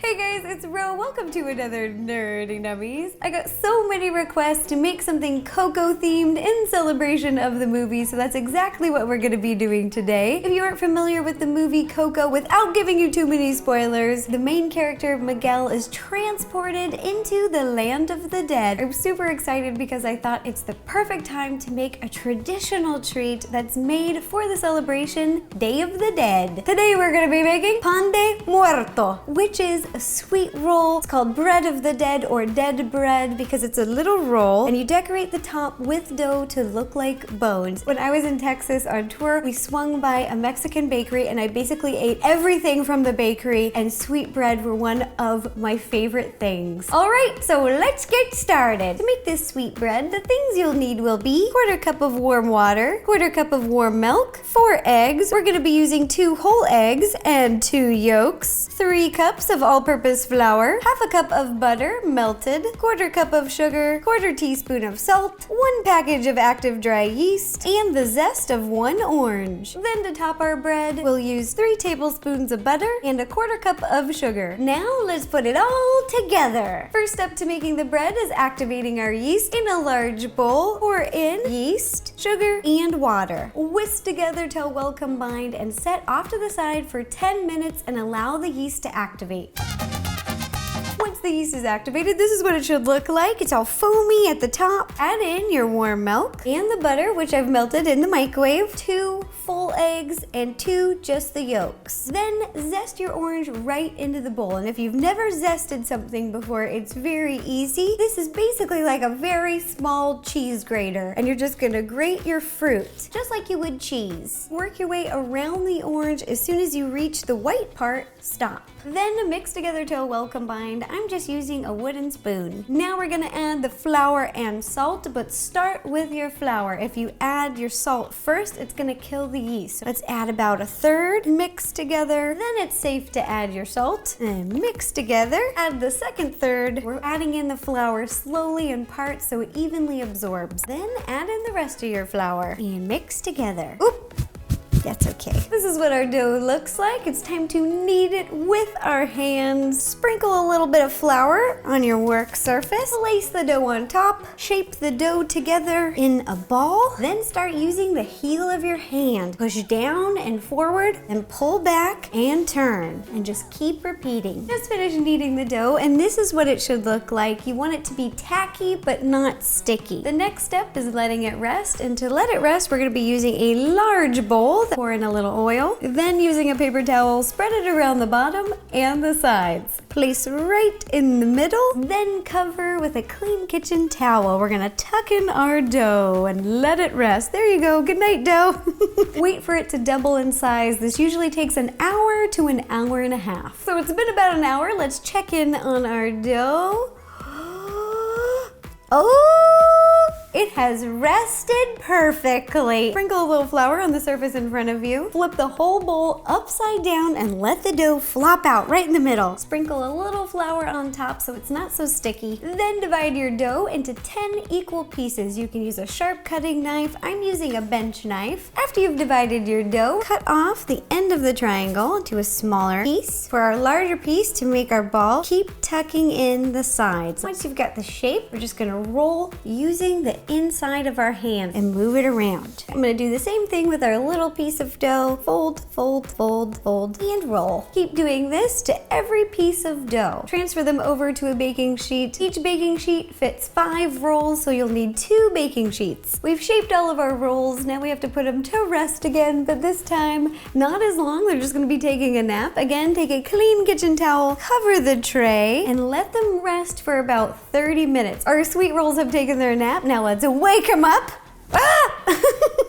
Hey guys, it's Ro. Welcome to another Nerdy Nummies. I got so many requests to make something Coco themed in celebration of the movie, so that's exactly what we're going to be doing today. If you aren't familiar with the movie Coco, without giving you too many spoilers, the main character Miguel is transported into the land of the dead. I'm super excited because I thought it's the perfect time to make a traditional treat that's made for the celebration Day of the Dead. Today we're going to be making pan de muerto, which is a sweet roll. It's called bread of the dead or dead bread because it's a little roll and you decorate the top with dough to look like bones. When I was in Texas on tour, we swung by a Mexican bakery and I basically ate everything from the bakery, and sweet bread were one of my favorite things. All right, so let's get started. To make this sweet bread, the things you'll need will be 1/4 cup of warm water, 1/4 cup of warm milk, 4 eggs. We're gonna be using 2 whole eggs and 2 yolks, 3 cups of all-purpose flour, 1/2 cup of butter melted, 1/4 cup of sugar, 1/4 teaspoon of salt, 1 package of active dry yeast, and the zest of 1 orange. Then to top our bread, we'll use 3 tablespoons of butter and 1/4 cup of sugar. Now let's put it all together. First step to making the bread is activating our yeast. In a large bowl, pour in yeast, sugar, and water. Whisk together till well combined and set off to the side for 10 minutes and allow the yeast to activate. Once the yeast is activated, this is what it should look like. It's all foamy at the top. Add in your warm milk and the butter, which I've melted in the microwave, 2 full eggs and 2 just the yolks. Then zest your orange right into the bowl. And if you've never zested something before, it's very easy. This is basically like a very small cheese grater, and you're just gonna grate your fruit, just like you would cheese. Work your way around the orange. As soon as you reach the white part, stop. Then mix together till well combined. I'm just using a wooden spoon. Now we're gonna add the flour and salt, but start with your flour. If you add your salt first, it's gonna kill the yeast. So let's add about 1/3, mix together. Then it's safe to add your salt and mix together. Add the second third. We're adding in the flour slowly in parts so it evenly absorbs. Then add in the rest of your flour and mix together. Oop! That's okay. This is what our dough looks like. It's time to knead it with our hands. Sprinkle a little bit of flour on your work surface. Place the dough on top. Shape the dough together in a ball. Then start using the heel of your hand. Push down and forward and pull back and turn. And just keep repeating. Just finished kneading the dough and this is what it should look like. You want it to be tacky but not sticky. The next step is letting it rest, and to let it rest, we're going to be using a large bowl. Pour in a little oil, then using a paper towel, spread it around the bottom and the sides. Place right in the middle, then cover with a clean kitchen towel. We're gonna tuck in our dough and let it rest. There you go, good night dough. Wait for it to double in size. This usually takes an hour to an hour and a half. So it's been about an hour. Let's check in on our dough. Oh, it has rested perfectly. Sprinkle a little flour on the surface in front of you. Flip the whole bowl upside down and let the dough flop out right in the middle. Sprinkle a little flour on top so it's not so sticky. Then divide your dough into 10 equal pieces. You can use a sharp cutting knife. I'm using a bench knife. After you've divided your dough, cut off the end of the triangle into a smaller piece. For our larger piece to make our ball, keep tucking in the sides. Once you've got the shape, we're just gonna roll using the inside of our hand and move it around. I'm gonna do the same thing with our little piece of dough. Fold, fold, fold, fold, and roll. Keep doing this to every piece of dough. Transfer them over to a baking sheet. Each baking sheet fits 5 rolls, so you'll need 2 baking sheets. We've shaped all of our rolls. Now we have to put them to rest again, but this time, not as long. They're just gonna be taking a nap. Again, take a clean kitchen towel, cover the tray, and let them rest for about 30 minutes. Our sweet rolls have taken their nap. Now let's wake them up. Ah!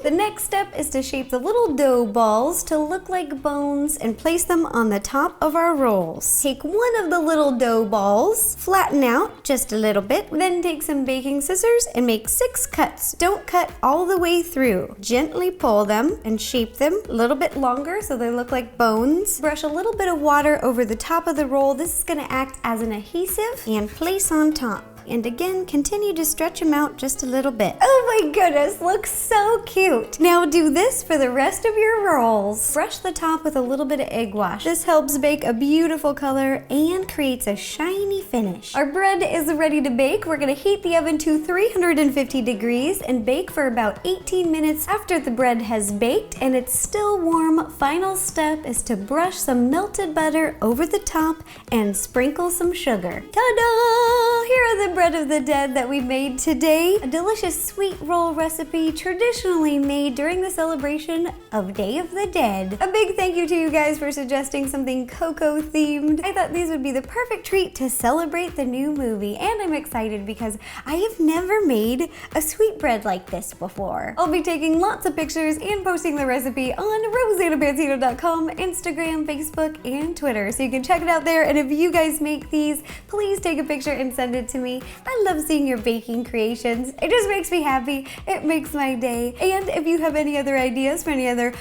The next step is to shape the little dough balls to look like bones and place them on the top of our rolls. Take one of the little dough balls, flatten out just a little bit, then take some baking scissors and make 6 cuts. Don't cut all the way through. Gently pull them and shape them a little bit longer so they look like bones. Brush a little bit of water over the top of the roll. This is going to act as an adhesive and place on top. And again, continue to stretch them out just a little bit. Oh my goodness, looks so cute. cute. Now do this for the rest of your rolls. Brush the top with a little bit of egg wash. This helps bake a beautiful color and creates a shiny finish. Our bread is ready to bake. We're gonna heat the oven to 350 degrees and bake for about 18 minutes. After the bread has baked and it's still warm, final step is to brush some melted butter over the top and sprinkle some sugar. Ta-da! Here are the bread of the dead that we made today. A delicious sweet roll recipe traditionally made during the celebration of Day of the Dead. A big thank you to you guys for suggesting something Coco themed. I thought these would be the perfect treat to celebrate the new movie, and I'm excited because I have never made a sweetbread like this before. I'll be taking lots of pictures and posting the recipe on RosannaPansino.com, Instagram, Facebook, and Twitter, so you can check it out there. And if you guys make these, please take a picture and send it to me. I love seeing your baking creations. It just makes me happy. It makes my day. And if you have any other ideas for any other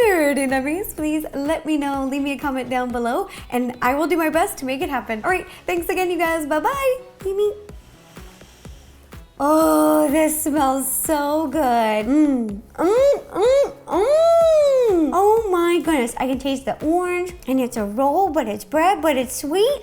nerdy nummies, please let me know. Leave me a comment down below and I will do my best to make it happen. All right, thanks again, you guys. Bye-bye. Meep. Oh, this smells so good. Oh my goodness, I can taste the orange, and it's a roll, but it's bread, but it's sweet.